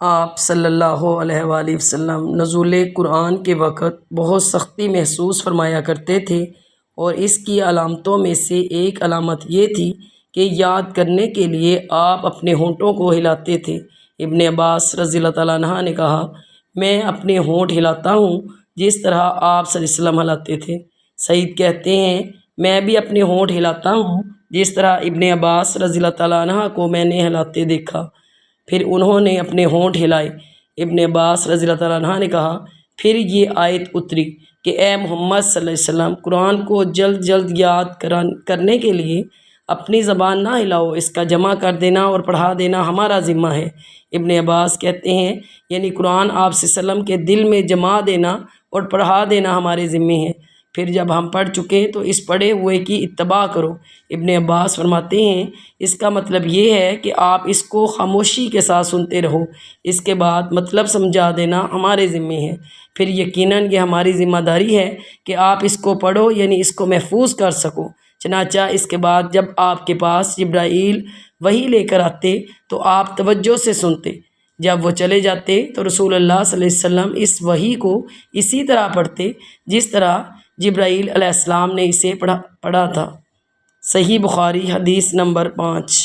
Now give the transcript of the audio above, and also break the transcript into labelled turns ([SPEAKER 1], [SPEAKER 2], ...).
[SPEAKER 1] آپ صلی اللہ علیہ وآلہ وسلم نزول قرآن کے وقت بہت سختی محسوس فرمایا کرتے تھے، اور اس کی علامتوں میں سے ایک علامت یہ تھی کہ یاد کرنے کے لیے آپ اپنے ہونٹوں کو ہلاتے تھے۔ ابن عباس رضی اللہ تعالیٰ عنہ نے کہا، میں اپنے ہونٹ ہلاتا ہوں جس طرح آپ صلی اللہ علیہ وسلم ہلاتے تھے۔ سعید کہتے ہیں، میں بھی اپنے ہونٹ ہلاتا ہوں جس طرح ابن عباس رضی اللہ تعالیٰ عنہ کو میں نے ہلاتے دیکھا۔ پھر انہوں نے اپنے ہونٹ ہلائے۔ ابن عباس رضی اللہ تعالیٰ عنہ نے کہا، پھر یہ آیت اتری کہ اے محمد صلی اللہ علیہ وسلم، قرآن کو جلد جلد یاد کرنے کے لیے اپنی زبان نہ ہلاؤ، اس کا جمع کر دینا اور پڑھا دینا ہمارا ذمہ ہے۔ ابن عباس کہتے ہیں، یعنی قرآن آپ صلی اللہ علیہ وسلم کے دل میں جما دینا اور پڑھا دینا ہمارے ذمہ ہے۔ پھر جب ہم پڑھ چکے تو اس پڑھے ہوئے کی اتباع کرو۔ ابن عباس فرماتے ہیں، اس کا مطلب یہ ہے کہ آپ اس کو خاموشی کے ساتھ سنتے رہو، اس کے بعد مطلب سمجھا دینا ہمارے ذمہ ہے۔ پھر یقیناً یہ ہماری ذمہ داری ہے کہ آپ اس کو پڑھو، یعنی اس کو محفوظ کر سکو۔ چنانچہ اس کے بعد جب آپ کے پاس جبرائیل وحی لے کر آتے تو آپ توجہ سے سنتے، جب وہ چلے جاتے تو رسول اللہ صلی اللہ علیہ وسلم اس وحی کو اسی طرح پڑھتے جس طرح جبرائیل علیہ السلام نے اسے پڑھا تھا۔ صحیح بخاری حدیث نمبر 5۔